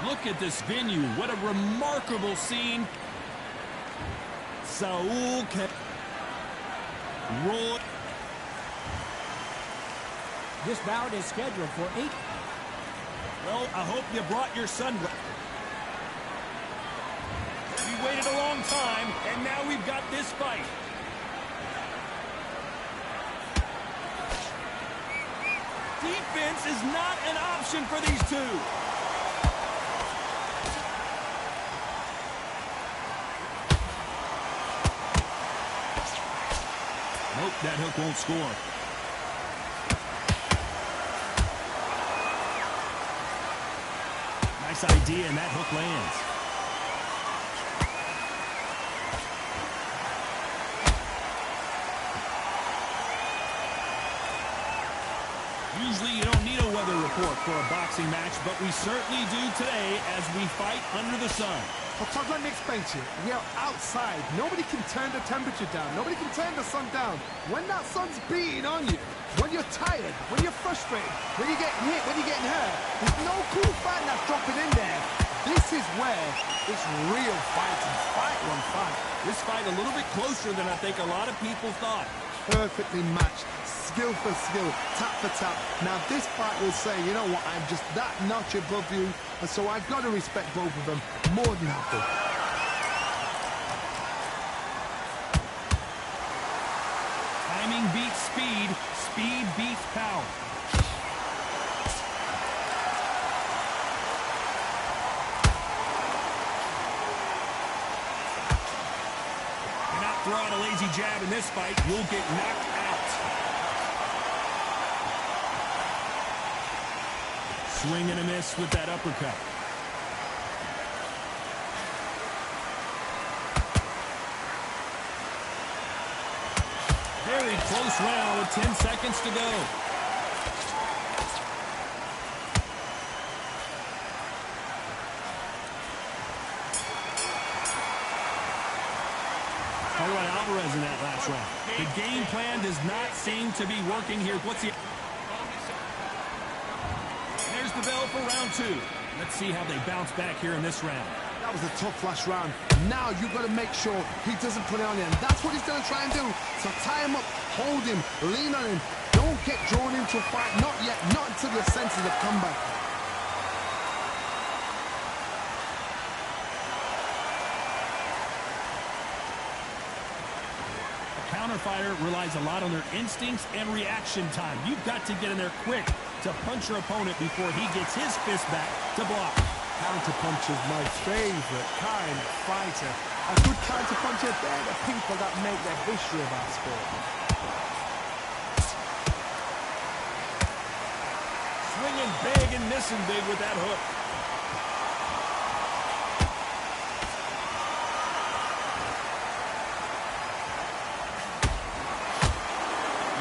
Look at this venue. What a remarkable scene. Saul Roy. This bout is scheduled for 8. Well, I hope you brought your son. We waited a long time, and now we've got this fight. Defense is not an option for these two. Nope, that hook won't score. Nice idea, and that hook lands. Usually you don't need a weather report for a boxing match, but we certainly do today as we fight under the sun. Well, Todd, let me explain to you. We are outside. Nobody can turn the temperature down. Nobody can turn the sun down. When that sun's beating on you, when you're tired, when you're frustrated, when you're getting hit, when you're getting hurt, there's no cool fight that's dropping in there. This is where it's real fighting. Fight on fight. This fight a little bit closer than I think a lot of people thought. Perfectly matched. Skill for skill, tap for tap. Now this fight will say, you know what, I'm just that notch above you, and so I've got to respect both of them more than happy. Timing beats speed, speed beats power. Cannot throw out a lazy jab in this fight, you'll get knocked out. Swing and a miss with that uppercut. Very close round with 10 seconds to go. How about Alvarez in that last round? The game plan does not seem to be working here. What's the... There's the bell for round 2. Let's see how they bounce back here in this round. That was a tough last round. Now you've got to make sure he doesn't put it on him. That's what he's going to try and do. So tie him up, hold him, lean on him. Don't get drawn into a fight. Not yet. Not until your senses have come back. A counter fighter relies a lot on their instincts and reaction time. You've got to get in there quick to punch your opponent before he gets his fist back to block. Counter-punch is my favorite kind of fighter. A good counter-puncher, they're the people that make the history of our sport. Swinging big and missing big with that hook.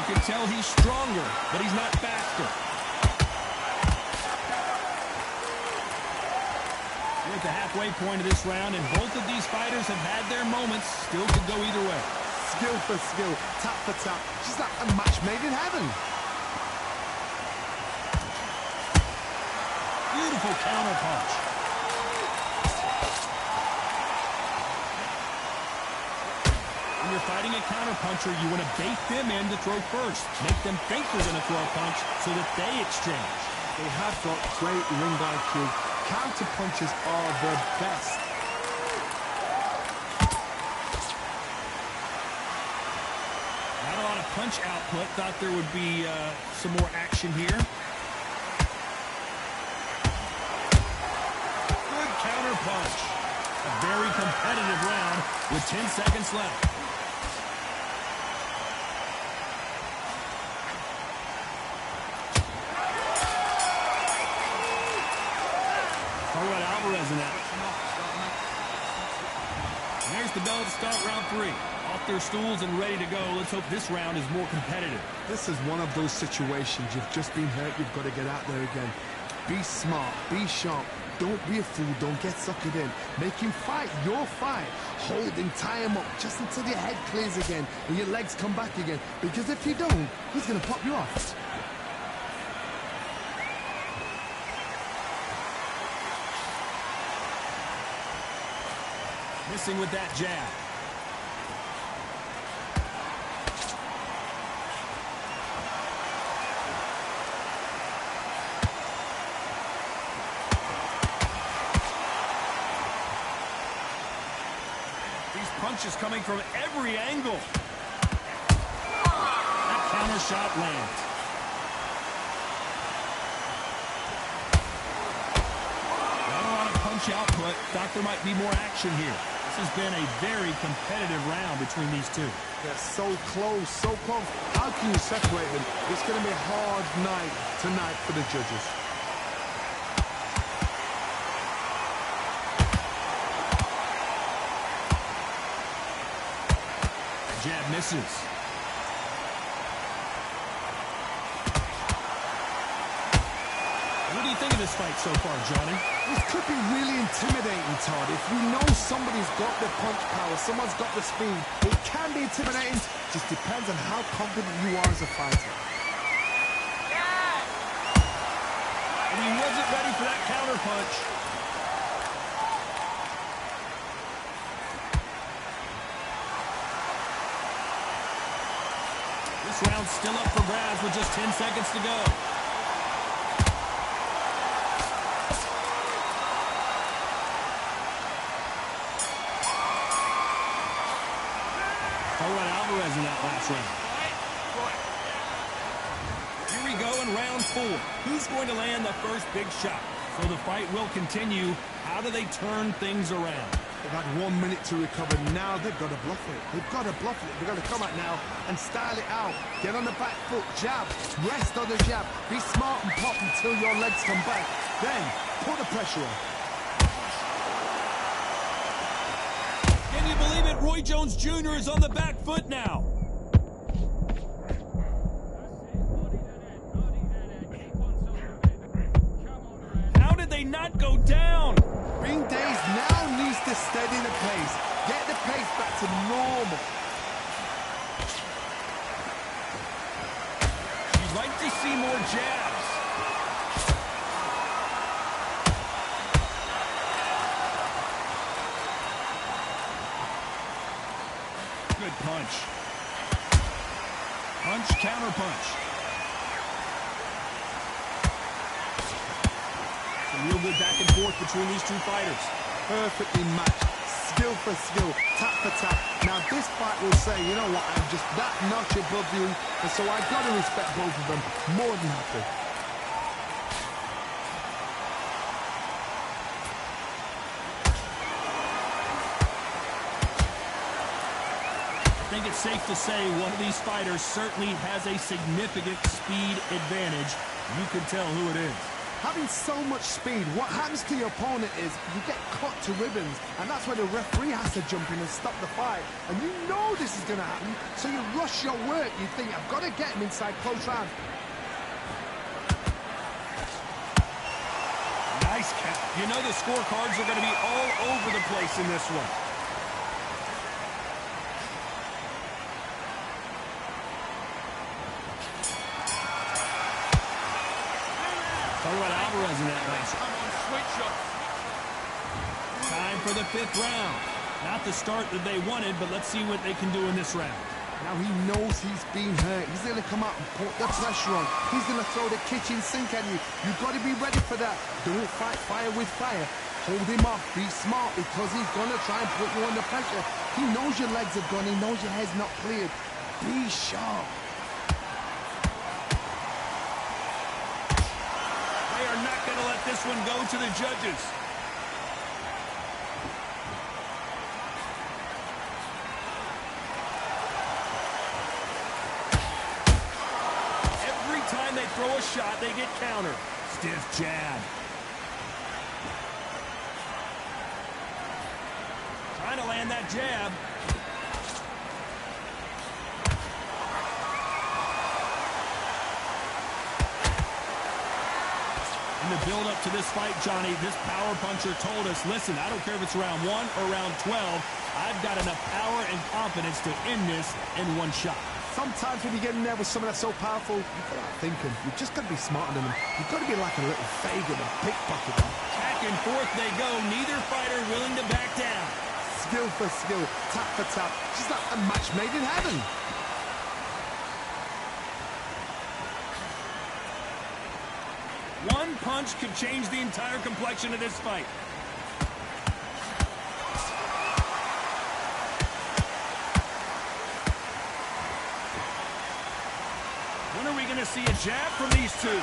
You can tell he's stronger, but he's not faster. We're at the halfway point of this round, and both of these fighters have had their moments. Still could go either way. Skill for skill, tap for tap. Just like a match made in heaven. Beautiful counter punch. When you're fighting a counter puncher, you want to bait them in to throw first. Make them think they're going to throw a punch so that they exchange. They have got great ring IQ. Counter punches are the best. Not a lot of punch output. Thought there would be some more action here. Good counter punch. A very competitive round with 10 seconds left. Alvarez in that. And there's the bell to start round 3. Off their stools and ready to go. Let's hope this round is more competitive. This is one of those situations. You've just been hurt. You've got to get out there again. Be smart. Be sharp. Don't be a fool. Don't get suckered in. Make him fight your fight. Hold him. Tie him up just until your head clears again and your legs come back again. Because if you don't, he's going to pop you off. missing with that jab. These punches coming from every angle. That counter shot lands. Punch output. Thought there might be more action here. This has been a very competitive round between these two. They're so close, so close. How can you separate them? It's going to be a hard night tonight for the judges. Jab misses. What do you think of this fight so far, Johnny? This could be really intimidating, Todd. If you know somebody's got the punch power, someone's got the speed, it can be intimidating. Just depends on how confident you are as a fighter. And he wasn't ready for that counter punch. This round's still up for grabs with just 10 seconds to go. In that last round. Here we go in round 4. Who's going to land the first big shot? So the fight will continue. How do they turn things around? They've had 1 minute to recover. Now they've got to bluff it. They've got to bluff it. They've got to come out now and style it out. Get on the back foot, jab, rest on the jab. Be smart and pop until your legs come back. Then put the pressure on. Can you believe it? Roy Jones Jr. is on the back foot now. How did they not go down? Ring Days now needs to steady the pace. Get the pace back to normal. You'd like to see more jabs. Good punch. Punch, counter punch. Some real good back and forth between these two fighters. Perfectly matched. Skill for skill. Tap for tap. Now this fight will say, you know what, I'm just that notch above you. And so I've got to respect both of them. More than happy. I think it's safe to say one of these fighters certainly has a significant speed advantage. You can tell who it is. Having so much speed, what happens to your opponent is you get cut to ribbons, and that's where the referee has to jump in and stop the fight. And you know this is going to happen, so you rush your work. You think, I've got to get him inside close round. Nice count. You know the scorecards are going to be all over the place in this one. Talk about Alvarez in that last round. Time for the 5th round. Not the start that they wanted, but let's see what they can do in this round. Now he knows he's been hurt. He's going to come out and put the pressure on. He's going to throw the kitchen sink at you. You've got to be ready for that. Don't fight fire with fire. Hold him off. Be smart because he's going to try and put you under pressure. He knows your legs are gone. He knows your head's not cleared. Be sharp. They are not going to let this one go to the judges. Every time they throw a shot, they get countered. Stiff jab. Trying to land that jab. In the build-up to this fight, Johnny, this power puncher told us, listen, I don't care if it's round 1 or round 12, I've got enough power and confidence to end this in one shot. Sometimes when you get in there with someone that's so powerful, you've got to start thinking. You've just got to be smarter than them. You've got to be like a little Fagin and pickpocket them. Back and forth they go, neither fighter willing to back down. skill for skill, tap for tap. She's like a match made in heaven. One punch could change the entire complexion of this fight. When are we going to see a jab from these two?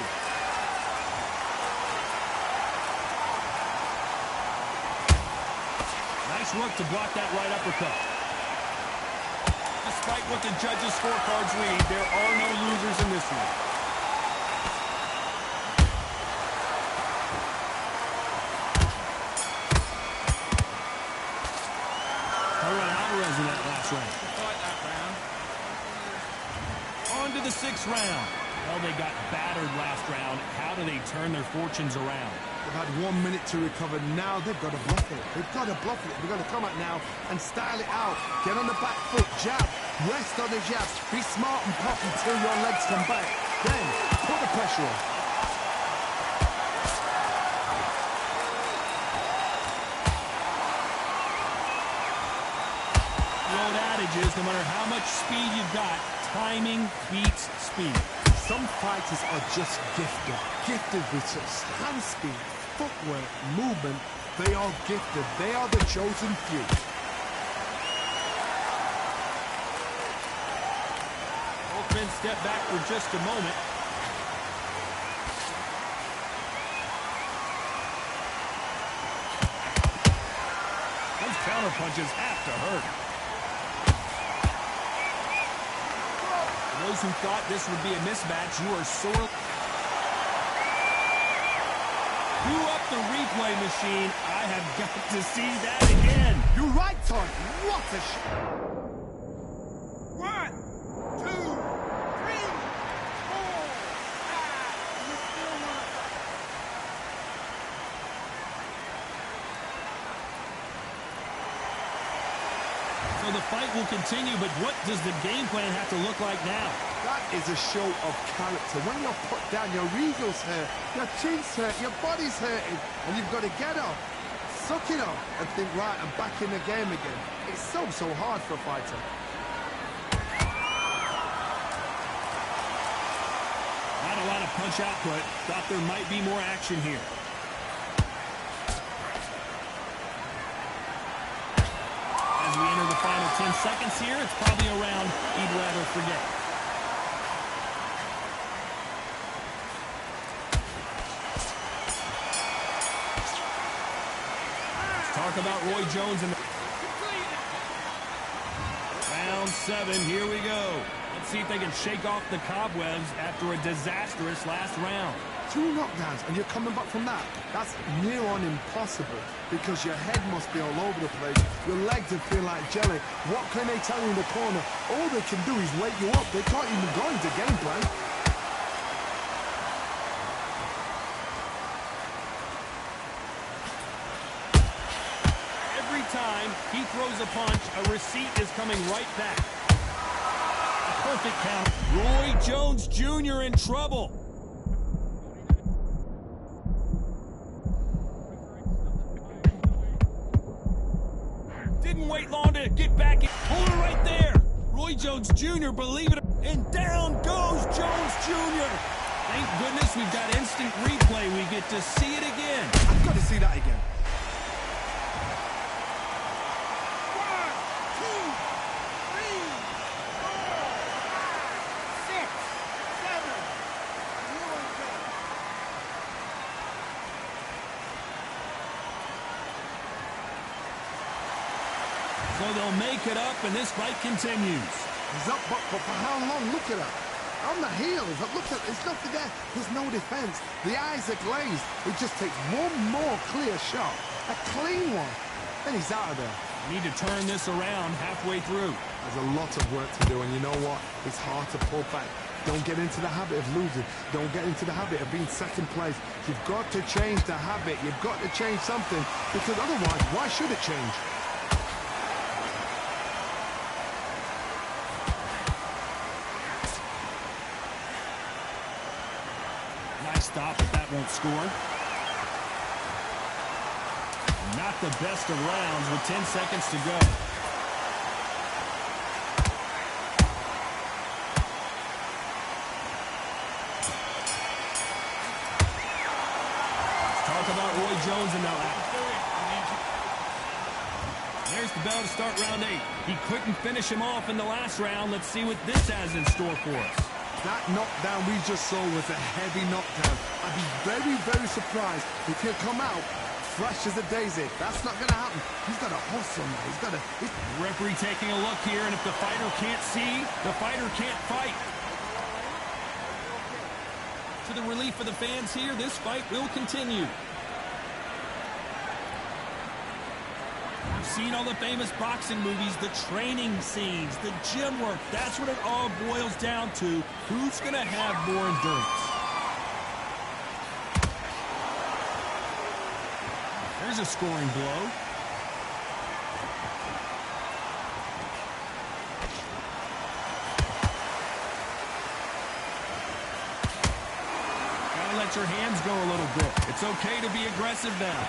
Nice work to block that right uppercut. Despite what the judges' scorecards read, there are no losers in this one. In that last round. Fight that round. On to the 6th round. Well, they got battered last round. How do they turn their fortunes around? They've had 1 minute to recover. Now they've got to bluff it. They've got to bluff it. They've got to come out now and style it out. Get on the back foot, jab. Rest on the jab. Be smart and pop until your legs come back. Then put the pressure on. No matter how much speed you've got, timing beats speed. Some fighters are just gifted with such hand speed, footwork, movement. They are gifted. They are the chosen few. Both men step back for just a moment. Those counter punches have to hurt. Those who thought this would be a mismatch, you are sore. Cue up the replay machine. I have got to see that again. You're right, Todd. What a shot. 1, 2, 3, 4, 5. You still want to fight? So the fight will continue, but what does the game plan have to look like now? That is a show of character. When you're put down, your ego's hurt, your chin's hurt, your body's hurting, and you've got to get up, suck it up, and think, right, I'm back in the game again. It's so hard for a fighter. Not a lot of punch output. Thought there might be more action here. As we enter the final 10 seconds here, it's probably a round he'd rather forget. Talk about Roy Jones in the round 7. Here we go. Let's see if they can shake off the cobwebs after a disastrous last round. 2 knockdowns, and you're coming back from that. That's near on impossible because your head must be all over the place. Your legs will feel like jelly. What can they tell you in the corner? All they can do is wake you up. They can't even go into game plan. Every time he throws a punch, a receipt is coming right back. A perfect count. Roy Jones Jr. in trouble. Didn't wait long to get back. Hold it right there. Roy Jones Jr., believe it. And down goes Jones Jr. Thank goodness we've got instant replay. We get to see it again. I've got to see that again. 1, 2, 3, 4, 5, 6, 7. So they'll make it up, and this fight continues. He's up, but for how long? Look at that. On the heels. Look at, there's nothing there. There's no defense. The eyes are glazed. It just takes one more clear shot. A clean one. Then he's out of there. Need to turn this around halfway through. There's a lot of work to do, and you know what? It's hard to pull back. Don't get into the habit of losing. Don't get into the habit of being second place. You've got to change the habit. You've got to change something, because otherwise, why should it change? Nice stop, but that won't score. Not the best of rounds with 10 seconds to go. Let's talk about Roy Jones and now. There's the bell to start round 8. He couldn't finish him off in the last round. Let's see what this has in store for us. That knockdown we just saw was a heavy knockdown. I'd be very, very surprised if he'll come out fresh as a daisy. That's not going to happen. He's got a hustle now. He's got a... Referee taking a look here, and if the fighter can't see, the fighter can't fight. To the relief of the fans here, this fight will continue. We've seen all the famous boxing movies, the training scenes, the gym work. That's what it all boils down to. Who's going to have more endurance? There's a scoring blow. Gotta let your hands go a little bit. It's okay to be aggressive now.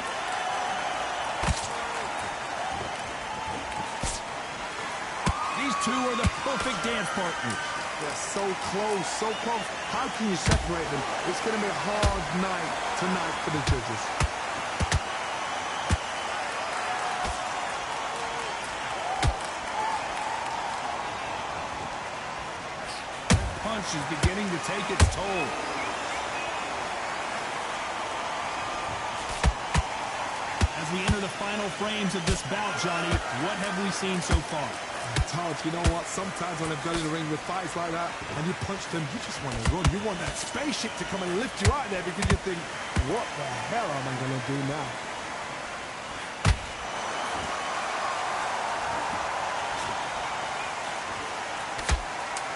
These two are the perfect dance partners. They're so close, so close. How can you separate them? It's going to be a hard night tonight for the judges. Punch is beginning to take its toll. As we enter the final frames of this bout, Johnny, what have we seen so far? Todd, you know what? Sometimes when I've done in the ring with fights like that, and you punch them, you just want to run. You want that spaceship to come and lift you out there because you think, what the hell am I going to do now?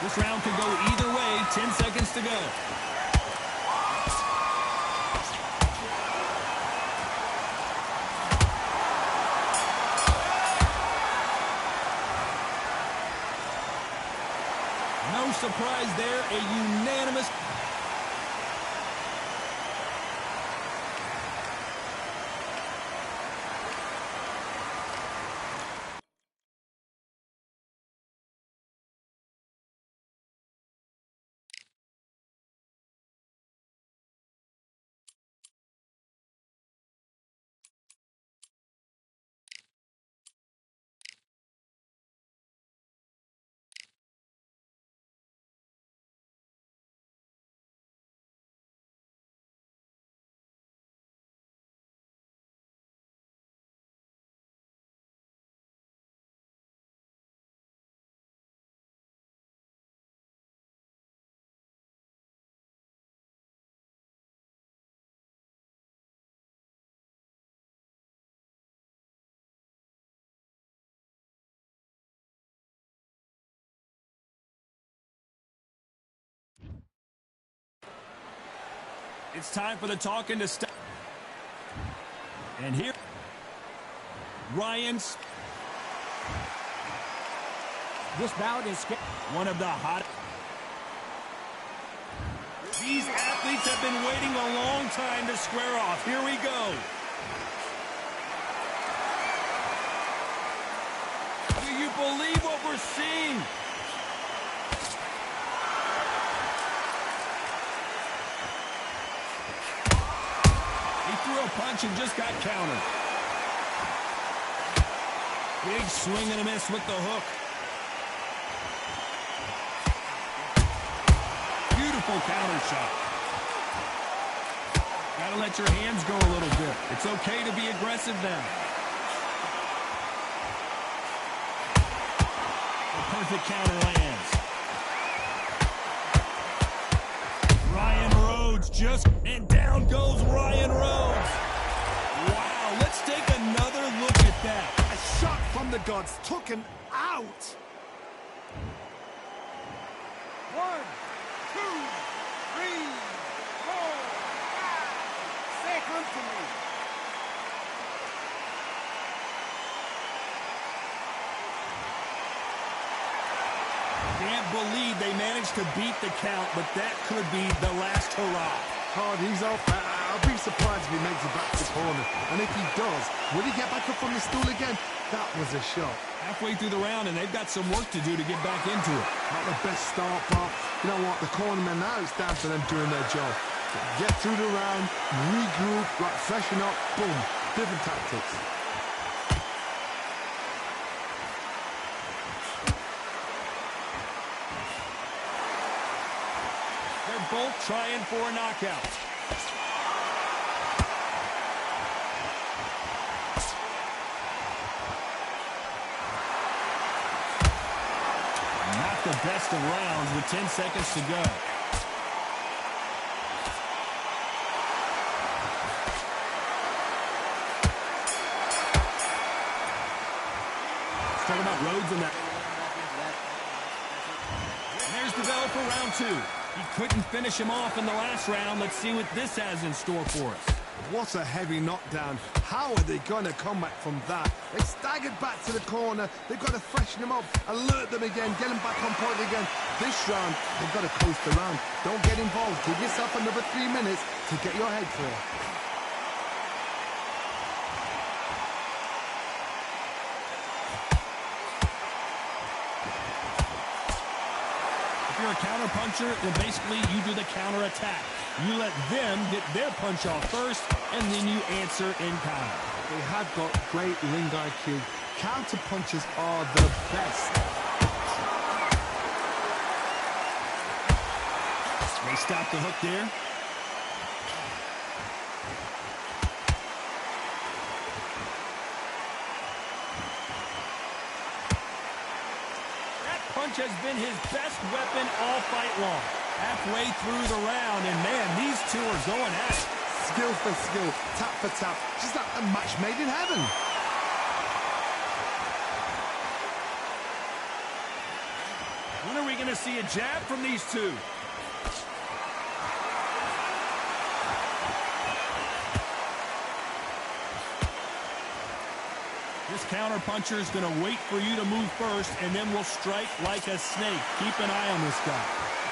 This round could go either way. 10 seconds to go. No surprise there, a unanimous... It's time for the talking to stop. And here, Ryan's. This bout is one of the hot. These athletes have been waiting a long time to square off. Here we go. Do you believe what we're seeing? Threw a punch and just got countered. Big swing and a miss with the hook. Beautiful counter shot. Gotta let your hands go a little bit. It's okay to be aggressive now. The perfect counter lands. Ryan Rhodes just, and down goes Ryan Rhodes. Wow, let's take another look at that. A shot from the gods took him out. 1, 2, 3, 4, 5. Say come to me. Can't believe they managed to beat the count, but that could be the last hurrah. Todd, he's off. I'll be surprised if he makes it back to the corner. And if he does, will he get back up on the stool again? That was a shot. Halfway through the round, and they've got some work to do to get back into it. Not the best start, but you know what? The cornermen now, it's down to them doing their job. Get through the round, regroup, like freshen up, boom. Different tactics. They're both trying for a knockout. Not the best of rounds with 10 seconds to go. Let's talk about Rhodes in that. And there's the bell for round 2. He couldn't finish him off in the last round. Let's see what this has in store for us. What a heavy knockdown. How are they going to come back from that? They staggered back to the corner. They've got to freshen them up, alert them again, get them back on point again. This round, they've got to coast around. Don't get involved. Give yourself another 3 minutes to get your head clear. If you're a counter puncher, then basically you do the counter attack. You let them get their punch off first, and then you answer in kind. They have got great ring IQ. Counter punches are the best. They stop the hook there. That punch has been his best weapon all fight long. Halfway through the round, and man, these two are going at it. Skill for skill, tap for tap, just like a match made in heaven. When are we going to see a jab from these two? This counter puncher is going to wait for you to move first, and then will strike like a snake. Keep an eye on this guy.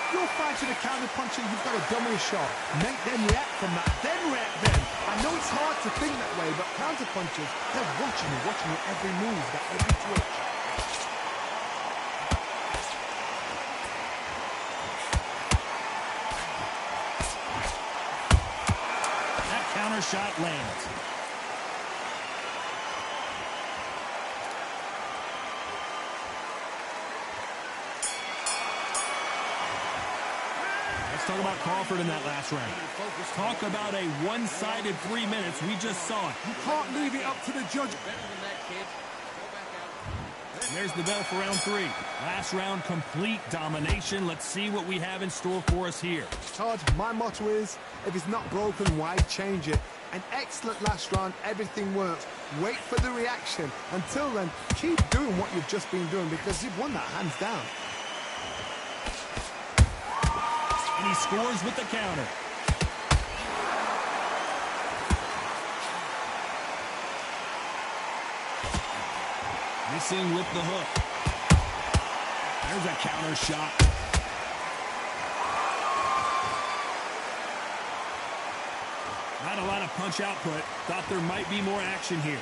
You're fighting a counter puncher, you've got to dummy a shot. Make them react from that, then react then. I know it's hard to think that way, but counter punchers, they're watching your every move, that every twitch. That counter shot lands. Talk about Crawford in that last round. Talk about a one-sided 3 minutes. We just saw it. You can't leave it up to the judge. And there's the bell for round 3. Last round, complete domination. Let's see what we have in store for us here. Todd, my motto is, if it's not broken, why change it? An excellent last round, everything works. Wait for the reaction. Until then, keep doing what you've just been doing because you've won that hands down. And he scores with the counter. Missing with the hook. There's a counter shot. Not a lot of punch output. Thought there might be more action here.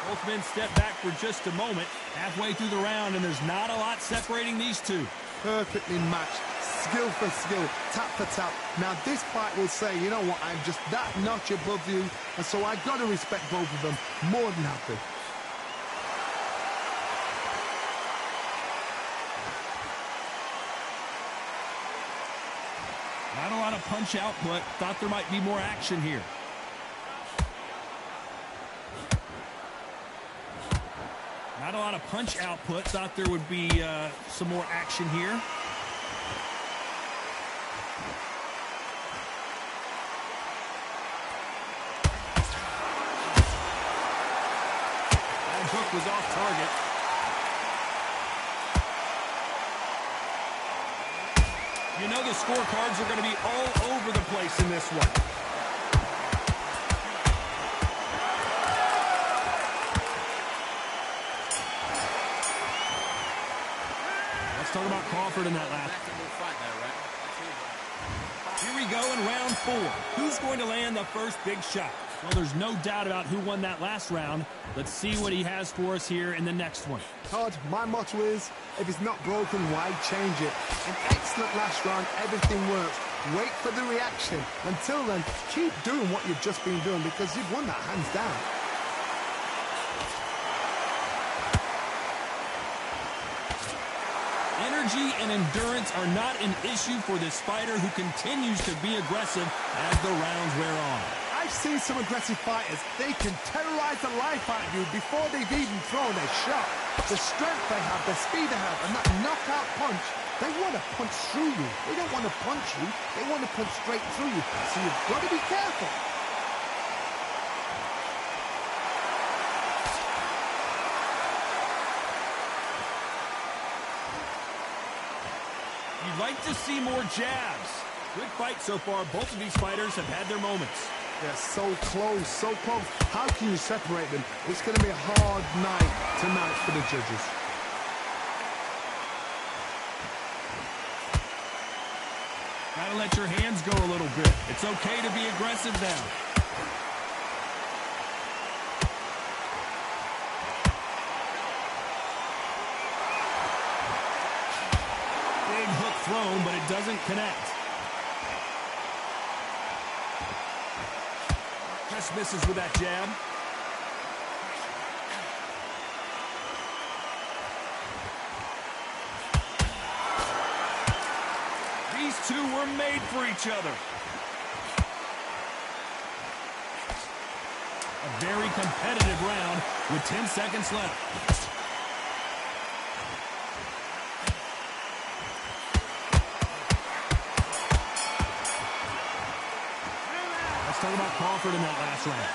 Both men step back for just a moment, halfway through the round, and there's not a lot separating these two. Perfectly matched, skill for skill, tap for tap. Now this fight will say, you know what, I'm just that notch above you, and so I got to respect both of them more than happy. Not a lot of punch output. Thought there might be more action here. Not a lot of punch output. Thought there would be some more action here. That hook was off target. You know the scorecards are going to be all over the place in this one. talk about Crawford in that last. Here we go in round 4. Who's going to land the first big shot? Well, there's no doubt about who won that last round. Let's see what he has for us here in the next one. Todd, my motto is, if it's not broken, why change it? An excellent last round, everything works. Wait for the reaction. Until then, keep doing what you've just been doing because you've won that hands down. Energy and endurance are not an issue for this fighter who continues to be aggressive as the rounds wear on. I've seen some aggressive fighters. They can terrorize the life out of you before they've even thrown a shot. The strength they have, the speed they have, and that knockout punch, they want to punch through you. They don't want to punch you. They want to punch straight through you. So you've got to be careful. You'd like to see more jabs. Good fight so far. Both of these fighters have had their moments. They're so close, so close. How can you separate them? It's going to be a hard night tonight for the judges. Gotta let your hands go a little bit. It's okay to be aggressive now. Big hook thrown, but it doesn't connect. Just misses with that jab. These two were made for each other. A very competitive round with 10 seconds left. Let's talk about Crawford in that last round.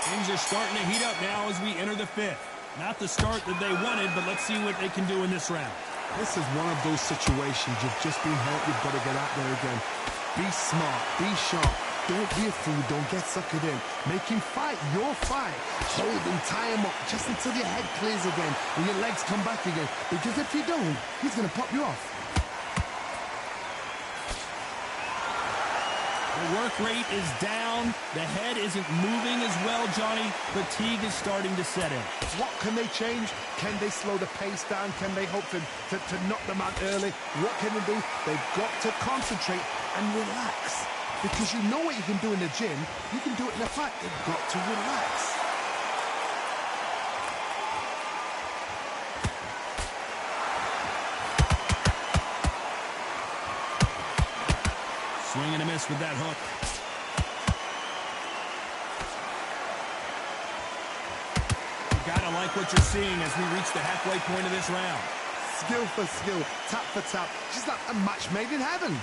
Things are starting to heat up now as we enter the 5th. Not the start that they wanted, but let's see what they can do in this round. This is one of those situations. You've just been hurt. You've got to get out there again. Be smart. Be sharp. Don't be a fool. Don't get suckered in. Make him fight your fight. Hold him, tie him up just until your head clears again and your legs come back again. Because if you don't, he's going to pop you off. The work rate is down. The head isn't moving as well, Johnny. Fatigue is starting to set in. What can they change? Can they slow the pace down? Can they hope to knock them out early? What can they do? They've got to concentrate and relax. Because you know what you can do in the gym. You can do it in a fight. They've got to relax. Swing and a miss with that hook. You gotta like what you're seeing as we reach the halfway point of this round. Skill for skill, tap for tap. Just like a match made in heaven.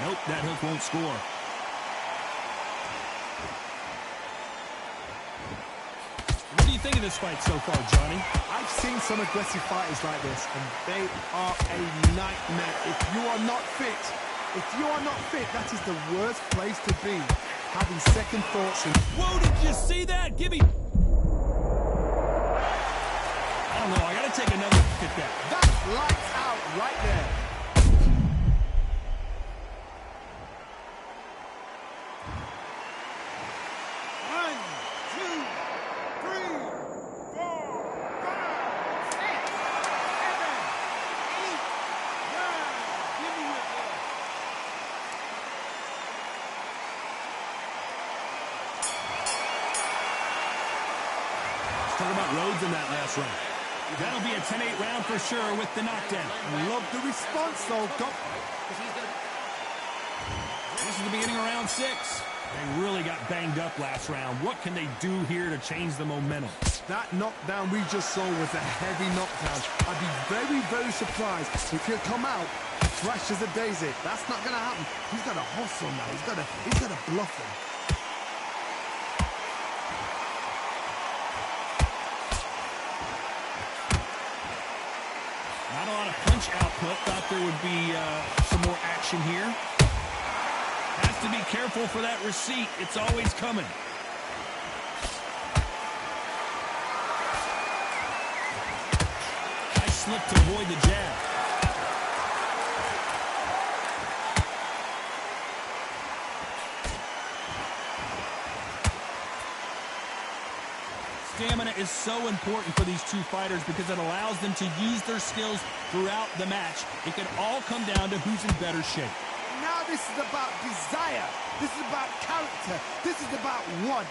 Nope, that hook won't score. What do you think of this fight so far, Johnny? I've seen some aggressive fighters like this, and they are a nightmare. If you are not fit, that is the worst place to be. Having second thoughts and... Whoa, did you see that? Give me... I don't know, I gotta take another look at that. That's lights out right there. Talk about Rhodes in that last round. That'll be a 10-8 round for sure with the knockdown. Love the response, though. This is the beginning of round 6. They really got banged up last round. What can they do here to change the momentum? That knockdown we just saw was a heavy knockdown. I'd be very, very surprised if he'll come out fresh as a daisy. That's not going to happen. He's got to hustle now. He's got to bluff him. Not a lot of punch output. Thought there would be some more action here. have to be careful for that receipt. It's always coming. I slipped to avoid the jab. Stamina is so important for these two fighters because it allows them to use their skills throughout the match. It can all come down to who's in better shape. Now this is about desire. This is about character. This is about want.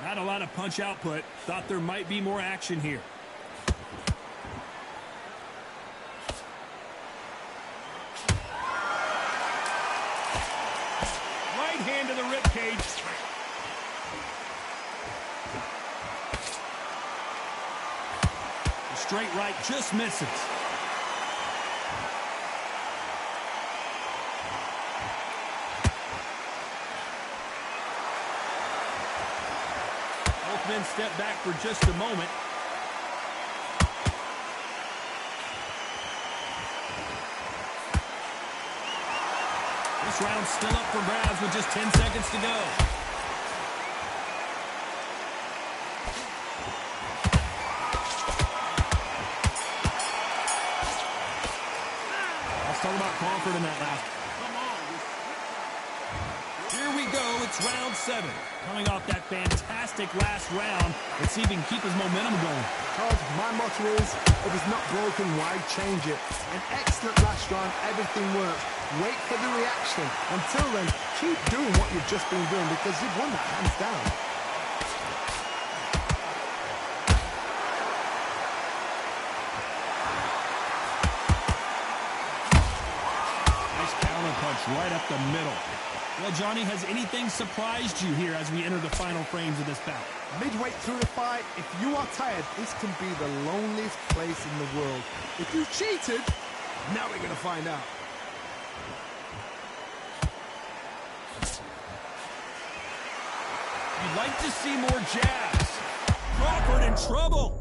Not a lot of punch output. Thought there might be more action here. Right hand to the ribcage. The straight right just misses. Both men step back for just a moment. This round's still up for grabs with just 10 seconds to go. Let's talk about Crawford in that last. Here we go, it's round 7. Coming off that fantastic last round, let's see if he can keep his momentum going. Because my motto is, if it's not broken, why change it? An excellent last round, everything works. Wait for the reaction. Until then, keep doing what you've just been doing because you've won that hands down. Nice counter punch right up the middle. Well, Johnny, has anything surprised you here as we enter the final frames of this bout? Midway through the fight, if you are tired, this can be the loneliest place in the world. If you cheated, now we're going to find out. You'd like to see more jabs. Crawford in trouble.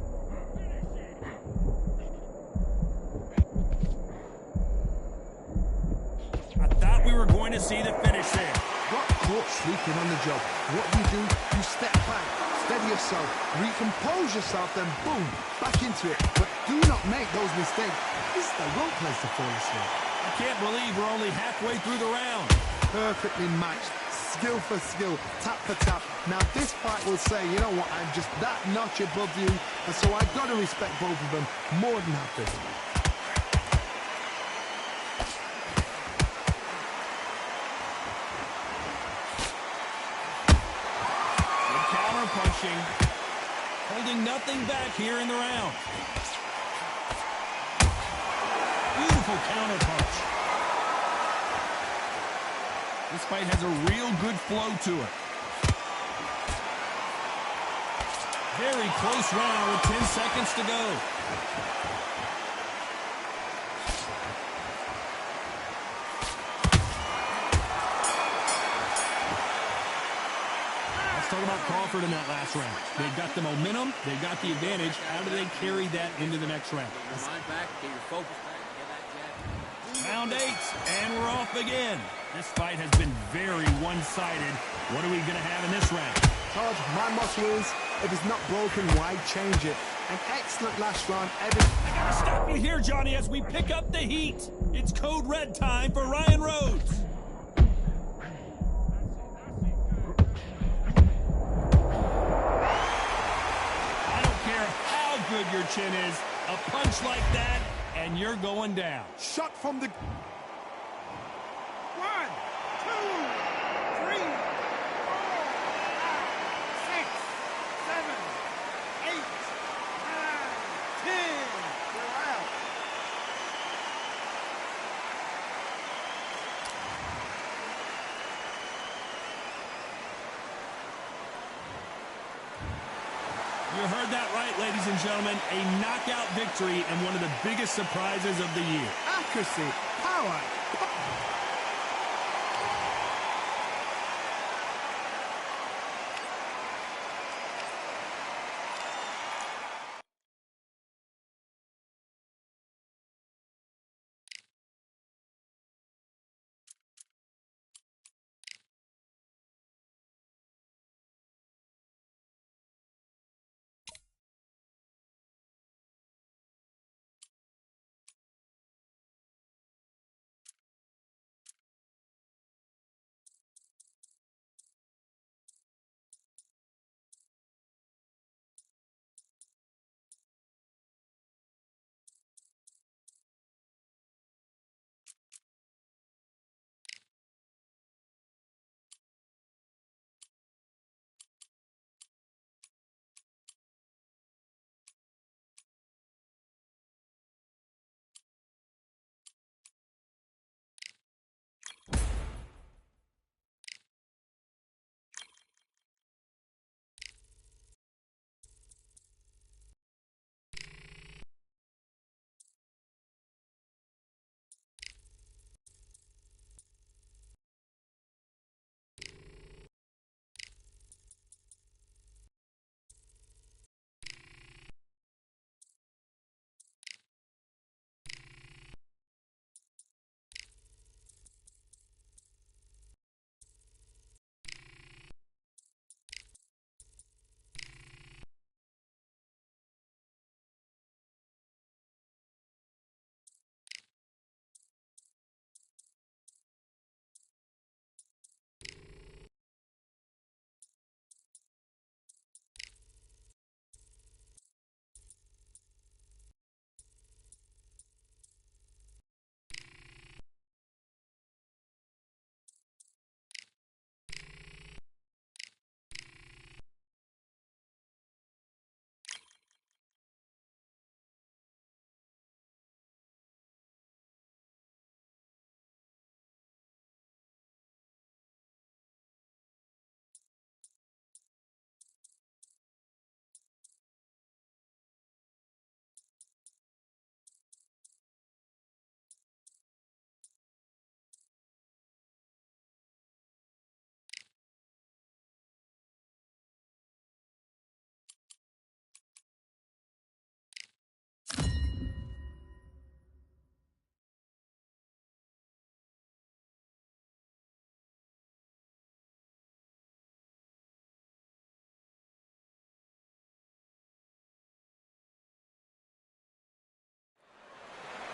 I thought we were going to see the finish there. Got caught sleeping on the job. What do? You step back, steady yourself, recompose yourself, then boom, back into it. But do not make those mistakes. This is the wrong place to fall asleep. I can't believe we're only halfway through the round. Perfectly matched, skill for skill, tap for tap. Now this fight will say, you know what, I'm just that notch above you, and so I've got to respect both of them more than happy. Punching, holding nothing back here in the round. Beautiful counter punch. This fight has a real good flow to it. Very close round with 10 seconds to go. Talk about Crawford in that last round. They've got the momentum. They've got the advantage. How do they carry that into the next round? Get your mind back, get your focus back, get that jab. Round 8, and we're off again. This fight has been very one-sided. What are we going to have in this round? Todd, my motto is, if it's not broken, why change it? An excellent last round. I got to stop you here, Johnny, as we pick up the heat. It's code red time for Ryan Rhodes. Good your chin is, a punch like that and you're going down. Shot from the... 1, 2, 3, 4, 5, 6, 7, 8, 9, 10. We're out. You heard that right, ladies and gentlemen. A knockout victory and one of the biggest surprises of the year. Accuracy, power,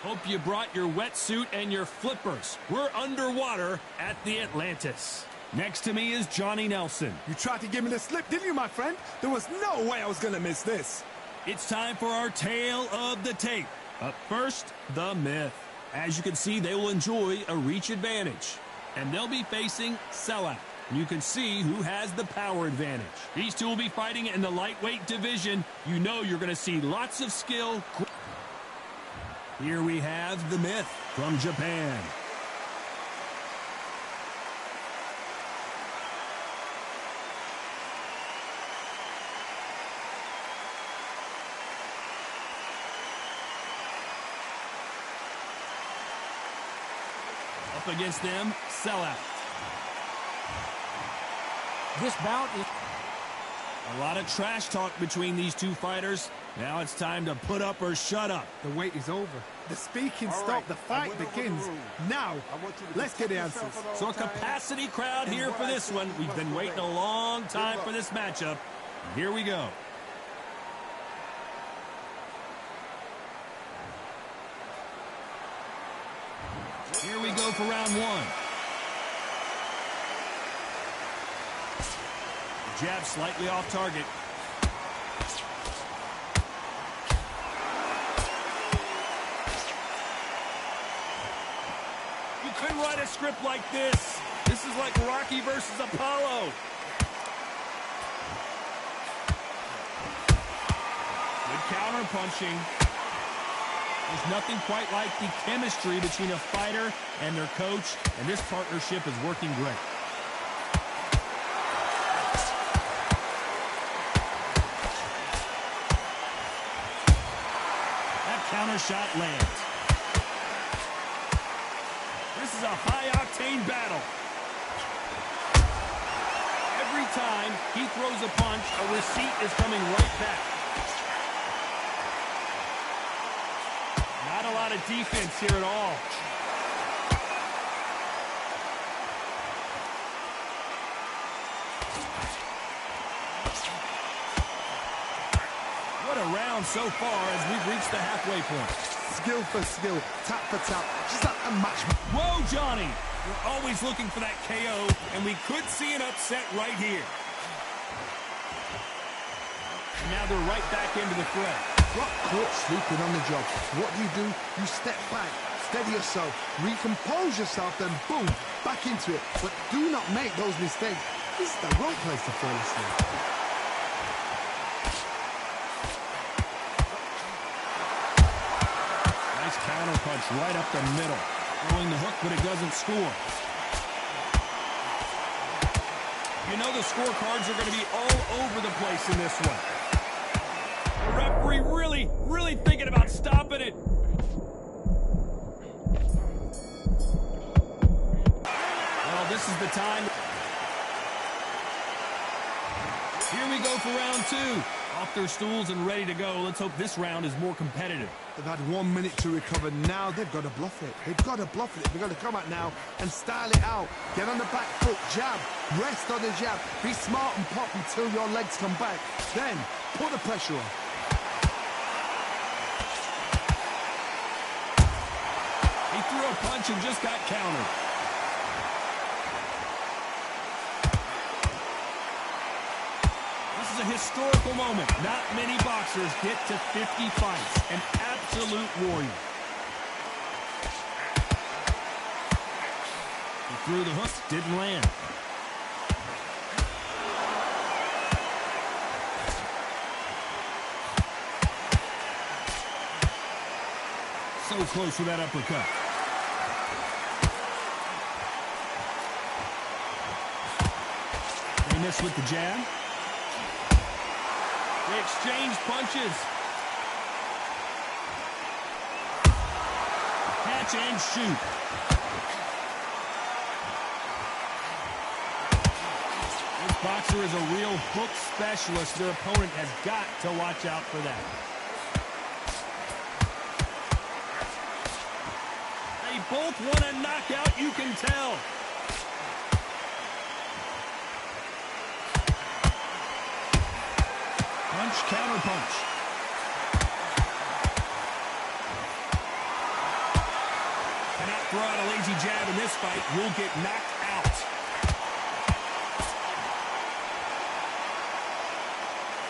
Hope you brought your wetsuit and your flippers. We're underwater at the Atlantis. Next to me is Johnny Nelson. You tried to give me the slip, didn't you, my friend? There was no way I was going to miss this. It's time for our tale of the tape. But first, the myth. As you can see, they will enjoy a reach advantage. And they'll be facing sellout. You can see who has the power advantage. These two will be fighting in the lightweight division. You know you're going to see lots of skill. Here we have the myth from Japan. Up against them, sellout. This bout is... A lot of trash talk between these two fighters. Now it's time to put up or shut up. The wait is over. The speaking stopped. The fight begins. Now, let's get the answers. So a capacity crowd here for this one. We've been waiting a long time for this matchup. Here we go. Here we go for round one. Jab slightly off target. You couldn't write a script like this. This is like Rocky versus Apollo. Good counter punching. There's nothing quite like the chemistry between a fighter and their coach, and this partnership is working great. That counter shot lands. This is a high-octane battle. Every time he throws a punch, a receipt is coming right back. Not a lot of defense here at all. What a round so far as we've reached the halfway point. Skill for skill, tap for tap, just like a match. Whoa, Johnny! We're always looking for that KO, and we could see an upset right here. And now they're right back into the fray. Got caught sleeping on the job. What do? You step back, steady yourself, recompose yourself, then boom, back into it. But do not make those mistakes. This is the wrong place to fall asleep. Nice counter punch right up the middle. Throwing the hook, but it doesn't score. You know the scorecards are going to be all over the place in this one. The referee really thinking about stopping it. Well, this is the time. Here we go for round two. Off their stools and ready to go. Let's hope this round is more competitive. They've had 1 minute to recover. Now they've got to bluff it. They've got to bluff it. They've got to come out now and style it out. Get on the back foot, jab, rest on the jab. Be smart and pop until your legs come back. Then put the pressure on. He threw a punch and just got countered. This is a historical moment. Not many boxers get to 50 fights. An absolute warrior. He threw the hook, didn't land. So close with that uppercut. They miss with the jab. They exchange punches. Catch and shoot. This boxer is a real hook specialist. Their opponent has got to watch out for that. They both want a knockout, you can tell. Punch, counter punch. Cannot throw out a lazy jab in this fight. You'll get knocked out.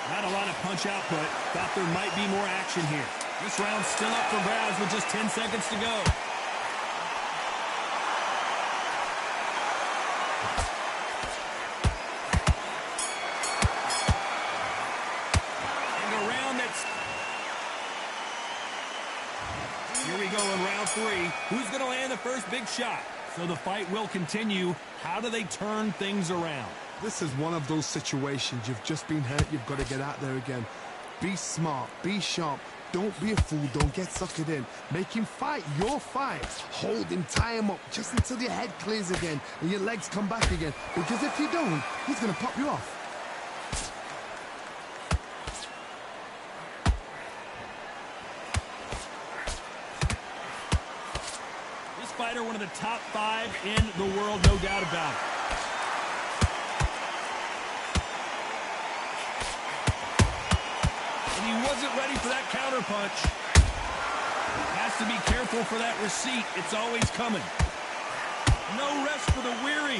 Not a lot of punch output. Thought there might be more action here. This round's still up for grabs with just 10 seconds to go. And a round that's... Here we go in round 3. Who's going to land the first big shot? So the fight will continue. How do they turn things around? This is one of those situations. You've just been hurt. You've got to get out there again. Be smart. Be sharp. Don't be a fool. Don't get suckered in. Make him fight your fight. Hold him. Tie him up just until your head clears again and your legs come back again. Because if you don't, he's going to pop you off. This fighter, one of the top 5 in the world, no doubt about it. And he wasn't ready for that counterpunch. Has to be careful for that receipt. It's always coming. No rest for the weary.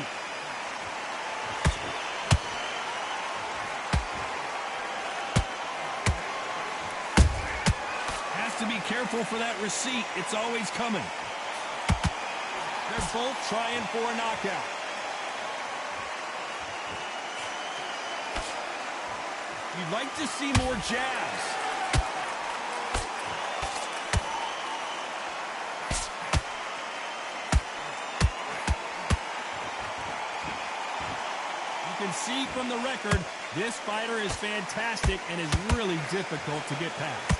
Has to be careful for that receipt. It's always coming. They're both trying for a knockout. You'd like to see more jabs. You can see from the record, this fighter is fantastic and is really difficult to get past.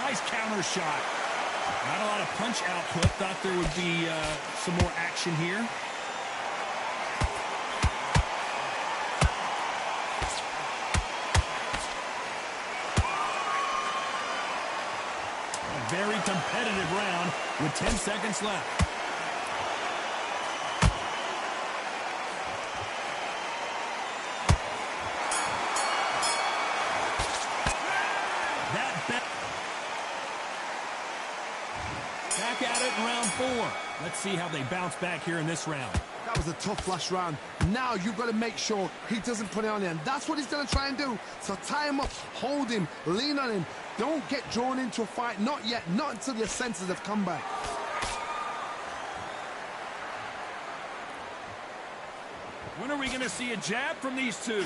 Nice counter shot. Not a lot of punch output. Thought there would be some more action here. A very competitive round with 10 seconds left. Back at it in round 4. Let's see how they bounce back here in this round. That was a tough last round. Now you've got to make sure he doesn't put it on him. That's what he's going to try and do. So tie him up, hold him, lean on him. Don't get drawn into a fight. Not yet. Not until your senses have come back. When are we going to see a jab from these two?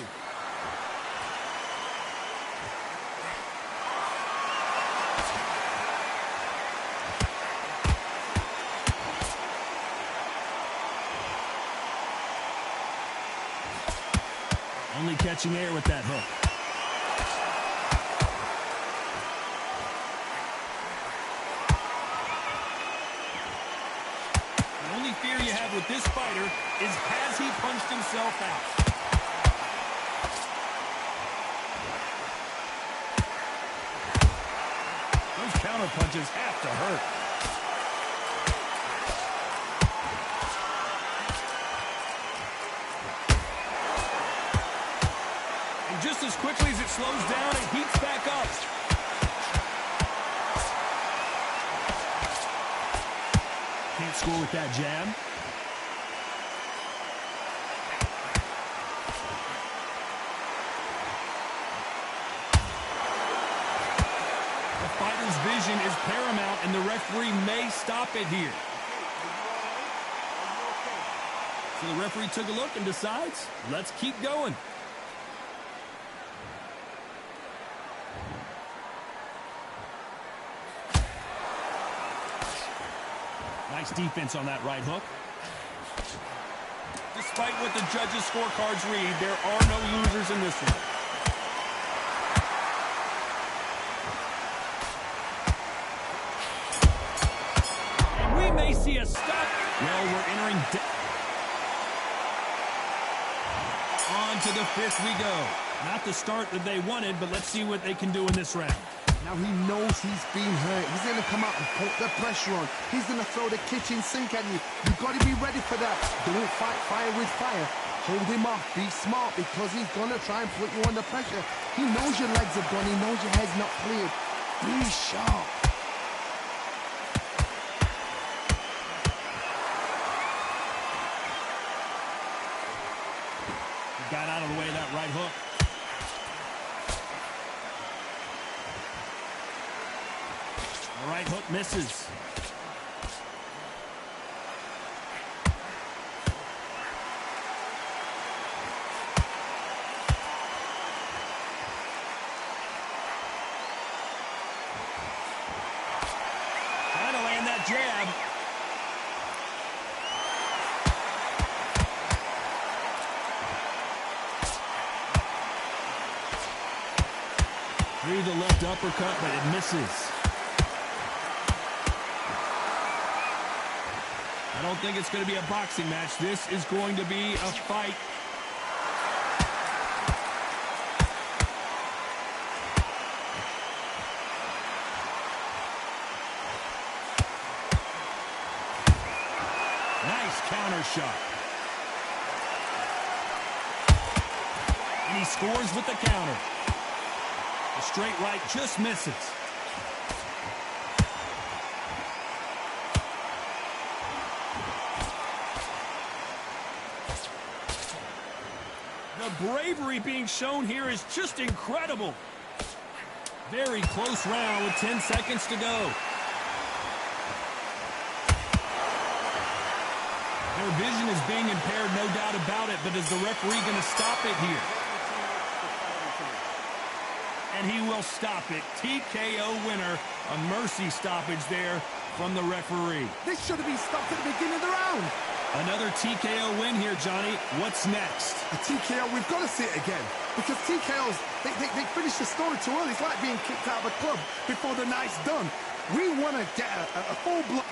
Only catching air with that hook. The only fear you have with this fighter is, has he punched himself out? Those counter punches have to hurt. Just as quickly as it slows down, it heats back up. Can't score with that jab. The fighter's vision is paramount, and the referee may stop it here. So the referee took a look and decides, let's keep going. Nice defense on that right hook. Despite what the judges' scorecards read, there are no losers in this one. And we may see a stop. Well, we're entering on to the 5th we go. Not the start that they wanted, but let's see what they can do in this round. Now he knows he's been hurt. He's going to come out and put the pressure on. He's going to throw the kitchen sink at you. You've got to be ready for that. Don't fight fire with fire. Hold him off. Be smart because he's going to try and put you under pressure. He knows your legs have gone. He knows your head's not cleared. Be sharp. Got out of the way of that right hook. The right hook misses. Trying to land that jab. Through the left uppercut, but it misses. I don't think it's going to be a boxing match. This is going to be a fight. Nice counter shot. And he scores with the counter. The straight right just misses. The bravery being shown here is just incredible. Very close round with 10 seconds to go. Their vision is being impaired, no doubt about it, but is the referee going to stop it here? And he will stop it. TKO winner. A mercy stoppage there from the referee. This should have been stopped at the beginning of the round. Another TKO win here, Johnny. What's next? A TKO, we've got to see it again. Because TKOs, they finish the story too early. It's like being kicked out of a club before the night's done. We want to get a full blood.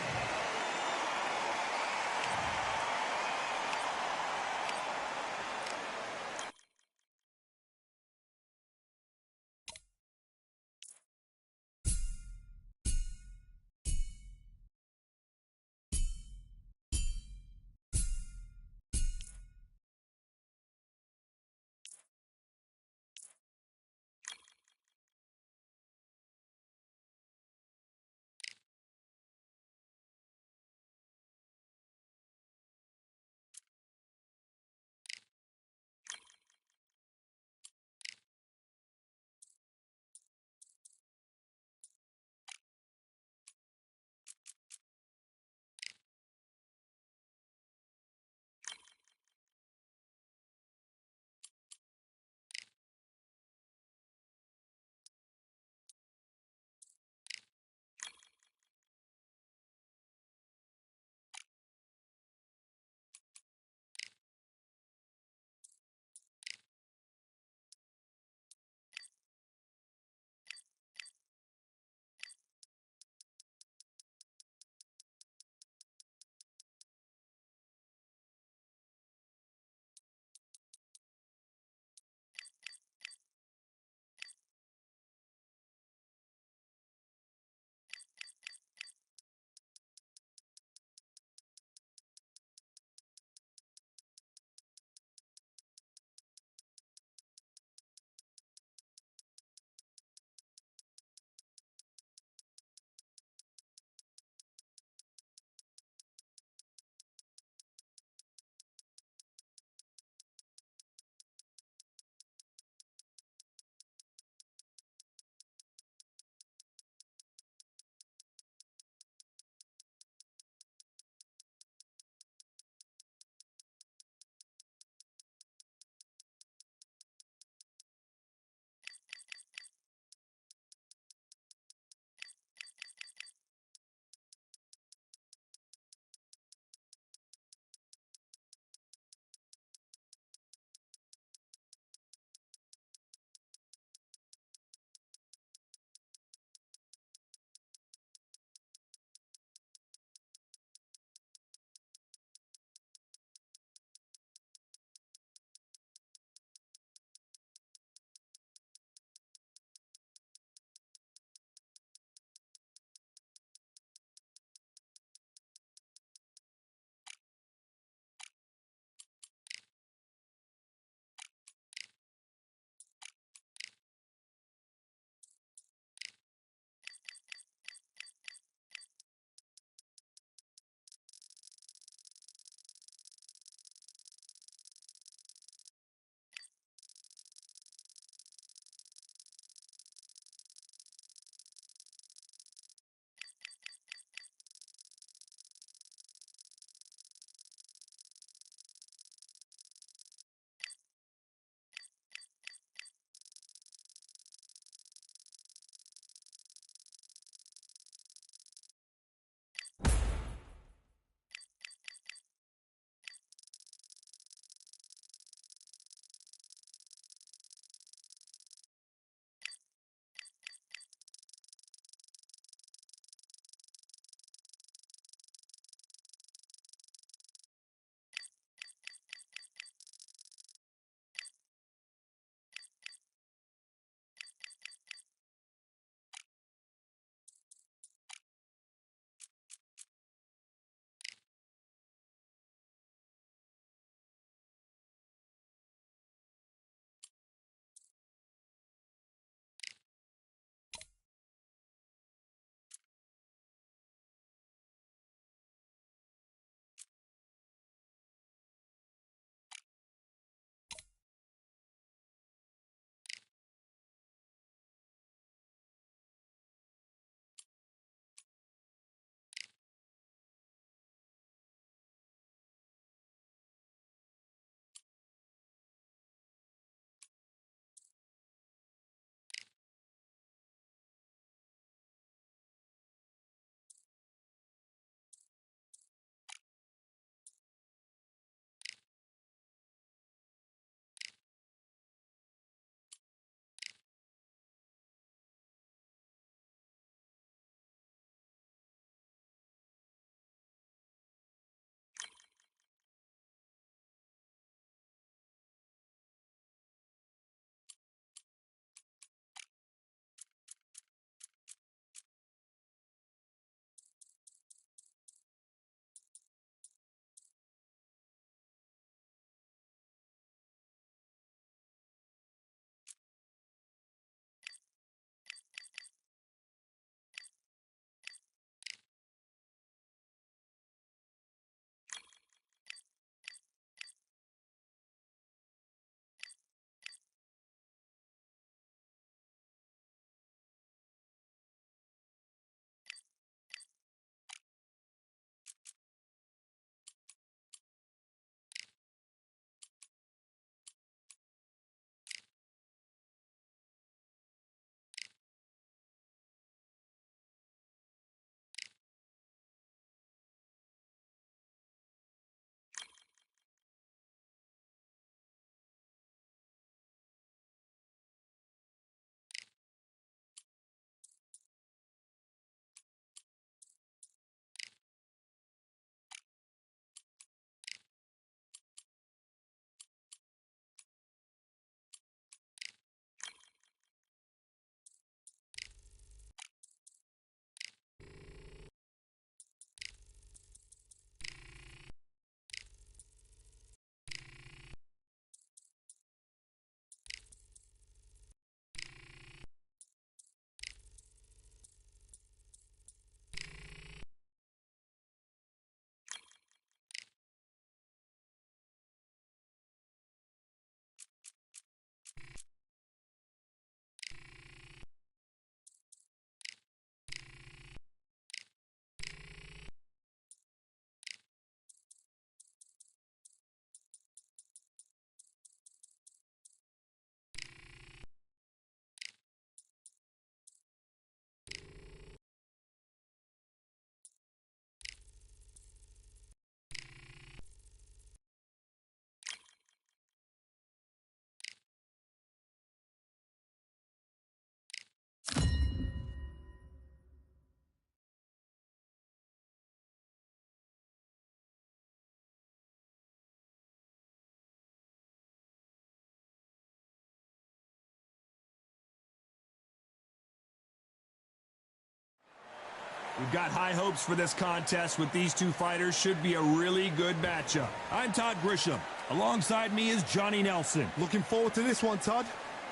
We've got high hopes for this contest with these two fighters. Should be a really good matchup. I'm Todd Grisham. Alongside me is Johnny Nelson. Looking forward to this one, Todd.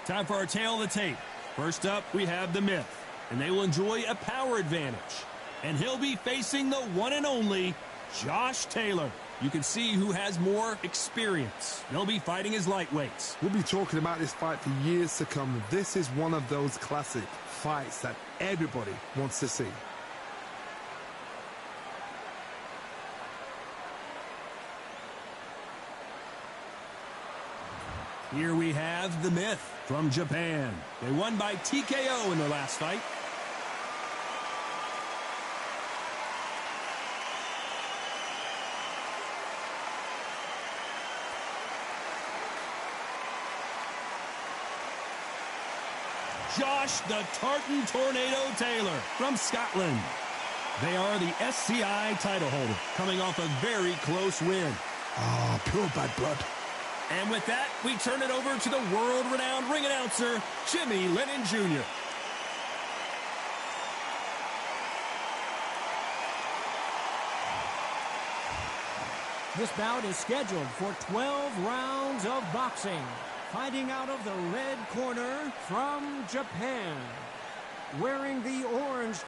Time for our tale of the tape. First up, we have the Myth, and they will enjoy a power advantage. And he'll be facing the one and only Josh Taylor. You can see who has more experience. They'll be fighting as lightweights. We'll be talking about this fight for years to come. This is one of those classic fights that everybody wants to see. Here we have the Myth from Japan. They won by TKO in their last fight. Josh the Tartan Tornado Taylor from Scotland. They are the SCI title holder, coming off a very close win. Oh, pure bad blood. And with that, we turn it over to the world-renowned ring announcer, Jimmy Lennon Jr. This bout is scheduled for 12 rounds of boxing. Fighting out of the red corner from Japan, wearing the orange